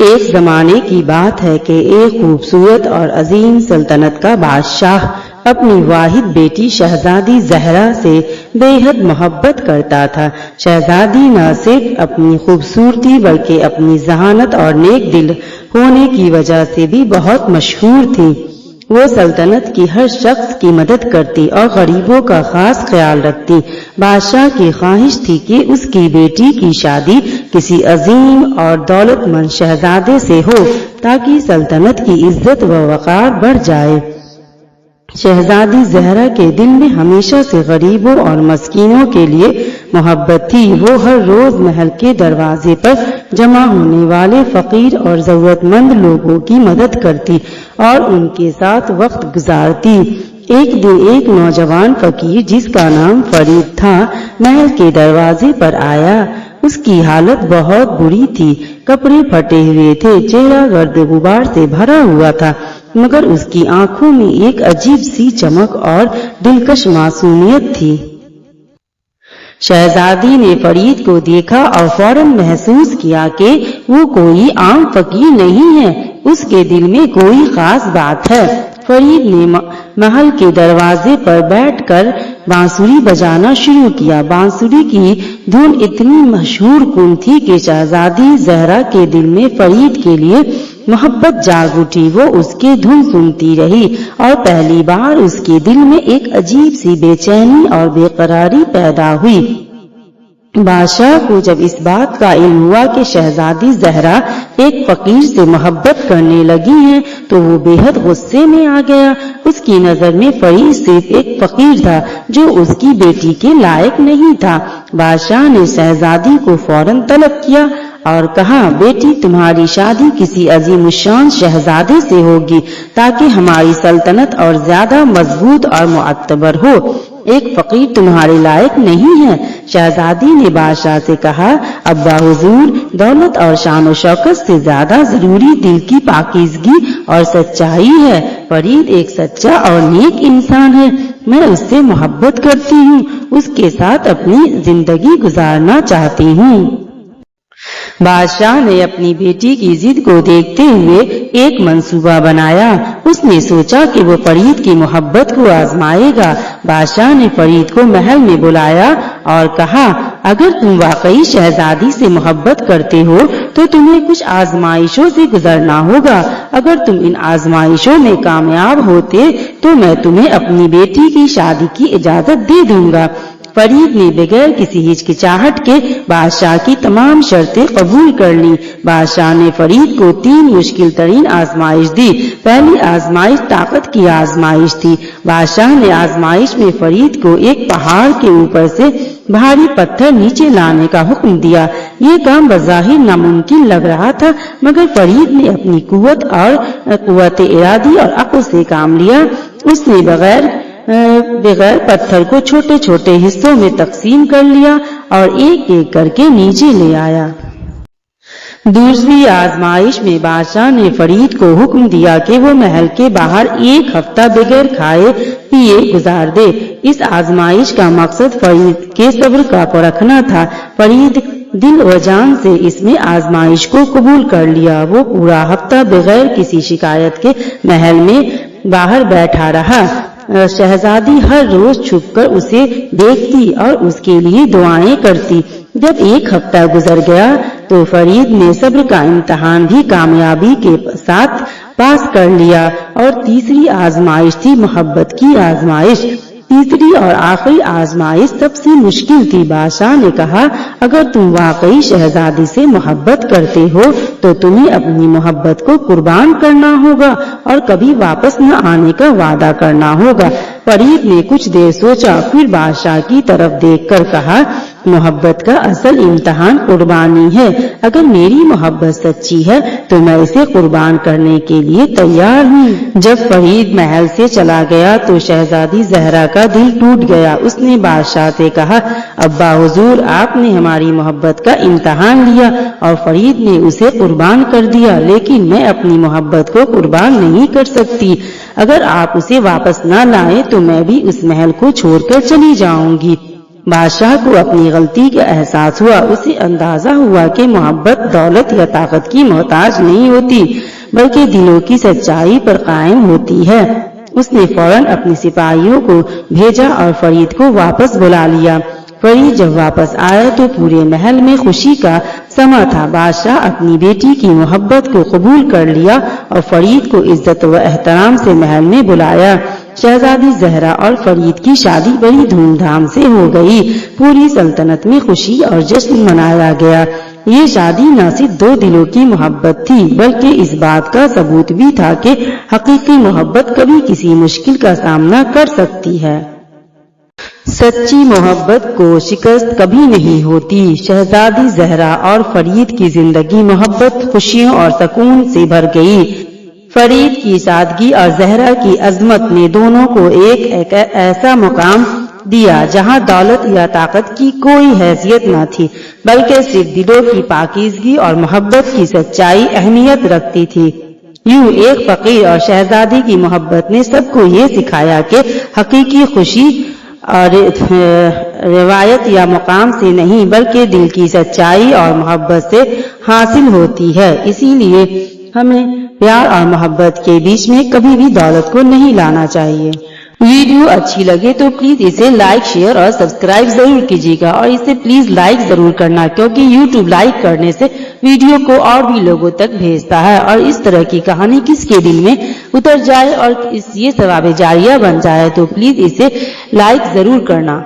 ایک زمانے کی بات ہے کہ ایک خوبصورت اور عظیم سلطنت کا بادشاہ اپنی واحد بیٹی شہزادی زہرا سے بے حد محبت کرتا تھا۔ شہزادی نہ صرف اپنی خوبصورتی بلکہ اپنی ذہانت اور نیک دل ہونے کی وجہ سے بھی بہت مشہور تھی۔ وہ سلطنت کی ہر شخص کی مدد کرتی اور غریبوں کا خاص خیال رکھتی۔ بادشاہ کی خواہش تھی کہ اس کی بیٹی کی شادی کسی عظیم اور دولت مند شہزادے سے ہو تاکہ سلطنت کی عزت و وقار بڑھ جائے۔ شہزادی زہرا کے دل میں ہمیشہ سے غریبوں اور مسکینوں کے لیے محبت تھی۔ وہ ہر روز محل کے دروازے پر جمع ہونے والے فقیر اور ضرورت مند لوگوں کی مدد کرتی اور ان کے ساتھ وقت گزارتی۔ ایک دن ایک نوجوان فقیر جس کا نام فرید تھا محل کے دروازے پر آیا۔ اس کی حالت بہت بری تھی، کپڑے پھٹے ہوئے تھے، چہرہ گرد غبار سے بھرا ہوا تھا، مگر اس کی آنکھوں میں ایک عجیب سی چمک اور دلکش معصومیت تھی۔ شہزادی نے فرید کو دیکھا اور فوراً محسوس کیا کہ وہ کوئی عام فقیر نہیں ہے، اس کے دل میں کوئی خاص بات ہے۔ فرید نے محل کے دروازے پر بیٹھ کر بانسری بجانا شروع کیا۔ بانسری کی دھن اتنی مشہور کن تھی کہ شہزادی زہرا کے دل میں فرید کے لیے محبت جاگ اٹھی۔ وہ اس کے دھن سنتی رہی اور پہلی بار اس کے دل میں ایک عجیب سی بے چینی اور بے قراری پیدا ہوئی۔ بادشاہ کو جب اس بات کا علم ہوا کہ شہزادی زہرا ایک فقیر سے محبت کرنے لگی ہے تو وہ بے حد غصے میں آ گیا۔ اس کی نظر میں فرید صرف ایک فقیر تھا جو اس کی بیٹی کے لائق نہیں تھا۔ بادشاہ نے شہزادی کو فوراً طلب کیا اور کہا، بیٹی تمہاری شادی کسی عظیم الشان شہزادے سے ہوگی تاکہ ہماری سلطنت اور زیادہ مضبوط اور معتبر ہو۔ ایک فقیر تمہارے لائق نہیں ہے۔ شہزادی نے بادشاہ سے کہا، ابا حضور، دولت اور شان و شوکت سے زیادہ ضروری دل کی پاکیزگی اور سچائی ہے۔ فرید ایک سچا اور نیک انسان ہے، میں اس سے محبت کرتی ہوں، اس کے ساتھ اپنی زندگی گزارنا چاہتی ہوں۔ بادشاہ نے اپنی بیٹی کی ضد کو دیکھتے ہوئے ایک منصوبہ بنایا۔ اس نے سوچا کہ وہ فرید کی محبت کو آزمائے گا۔ بادشاہ نے فرید کو محل میں بلایا اور کہا، اگر تم واقعی شہزادی سے محبت کرتے ہو تو تمہیں کچھ آزمائشوں سے گزرنا ہوگا۔ اگر تم ان آزمائشوں میں کامیاب ہوتے تو میں تمہیں اپنی بیٹی کی شادی کی اجازت دے دوں گا۔ فرید نے بغیر کسی ہچکچاہٹ کے بادشاہ کی تمام شرطیں قبول کر لی۔ بادشاہ نے فرید کو 3 مشکل ترین آزمائش دی۔ پہلی آزمائش طاقت کی آزمائش تھی۔ بادشاہ نے آزمائش میں فرید کو ایک پہاڑ کے اوپر سے بھاری پتھر نیچے لانے کا حکم دیا۔ یہ کام بظاہر ناممکن لگ رہا تھا، مگر فرید نے اپنی قوت ارادی اور عقل سے کام لیا۔ اس نے بغیر پتھر کو چھوٹے چھوٹے حصوں میں تقسیم کر لیا اور ایک ایک کر کے نیچے لے آیا۔ دوسری آزمائش میں بادشاہ نے فرید کو حکم دیا کہ وہ محل کے باہر 1 ہفتہ بغیر کھائے پیے گزار دے۔ اس آزمائش کا مقصد فرید کے صبر کا پرکھنا تھا۔ فرید دل و جان سے اس میں آزمائش کو قبول کر لیا۔ وہ پورا ہفتہ بغیر کسی شکایت کے محل میں باہر بیٹھا رہا۔ شہزادی ہر روز چھپ کر اسے دیکھتی اور اس کے لیے دعائیں کرتی۔ جب 1 ہفتہ گزر گیا تو فرید نے صبر کا امتحان بھی کامیابی کے ساتھ پاس کر لیا اور تیسری آزمائش تھی محبت کی آزمائش۔ تیسری اور آخری آزمائش سب سے مشکل تھی۔ بادشاہ نے کہا، اگر تم واقعی شہزادی سے محبت کرتے ہو تو تمہیں اپنی محبت کو قربان کرنا ہوگا اور کبھی واپس نہ آنے کا وعدہ کرنا ہوگا۔ فرید نے کچھ دیر سوچا، پھر بادشاہ کی طرف دیکھ کر کہا، محبت کا اصل امتحان قربانی ہے۔ اگر میری محبت سچی ہے تو میں اسے قربان کرنے کے لیے تیار ہوں۔ جب فرید محل سے چلا گیا تو شہزادی زہرا کا دل ٹوٹ گیا۔ اس نے بادشاہ سے کہا، ابا حضور، آپ نے ہماری محبت کا امتحان لیا اور فرید نے اسے قربان کر دیا، لیکن میں اپنی محبت کو قربان نہیں کر سکتی۔ اگر آپ اسے واپس نہ لائیں تو میں بھی اس محل کو چھوڑ کر چلی جاؤں گی۔ بادشاہ کو اپنی غلطی کا احساس ہوا. اسے اندازہ ہوا کہ محبت دولت یا طاقت کی محتاج نہیں ہوتی بلکہ دلوں کی سچائی پر قائم ہوتی ہے. اس نے فوراً اپنے سپاہیوں کو بھیجا اور فرید کو واپس بلا لیا. فرید جب واپس آیا تو پورے محل میں خوشی کا سما تھا. بادشاہ اپنی بیٹی کی محبت کو قبول کر لیا اور فرید کو عزت و احترام سے محل میں بلایا. شہزادی زہرا اور فرید کی شادی بڑی دھوم دھام سے ہو گئی. پوری سلطنت میں خوشی اور جشن منایا گیا. یہ شادی نہ صرف دو دلوں کی محبت تھی بلکہ اس بات کا ثبوت بھی تھا کہ حقیقی محبت کبھی کسی مشکل کا سامنا کر سکتی ہے. سچی محبت کو شکست کبھی نہیں ہوتی. شہزادی زہرا اور فرید کی زندگی محبت، خوشیوں اور سکون سے بھر گئی. فرید کی سادگی اور زہرا کی عظمت نے دونوں کو ایک ایسا مقام دیا جہاں دولت یا طاقت کی کوئی حیثیت نہ تھی بلکہ صرف دلوں کی پاکیزگی اور محبت کی سچائی اہمیت رکھتی تھی. یوں ایک فقیر اور شہزادی کی محبت نے سب کو یہ سکھایا کہ حقیقی خوشی اور روایت یا مقام سے نہیں بلکہ دل کی سچائی اور محبت سے حاصل ہوتی ہے. اسی لیے ہمیں پیار اور محبت کے بیچ میں کبھی بھی دولت کو نہیں لانا چاہیے. ویڈیو اچھی لگے تو پلیز اسے لائک، شیئر اور سبسکرائب ضرور کیجیے گا اور اسے پلیز لائک ضرور کرنا کیونکہ یوٹیوب لائک کرنے سے ویڈیو کو اور بھی لوگوں تک بھیجتا ہے اور اس طرح کی کہانی کس کے دل میں اتر جائے اور یہ ثواب جاریہ بن جائے تو پلیز اسے لائک ضرور کرنا.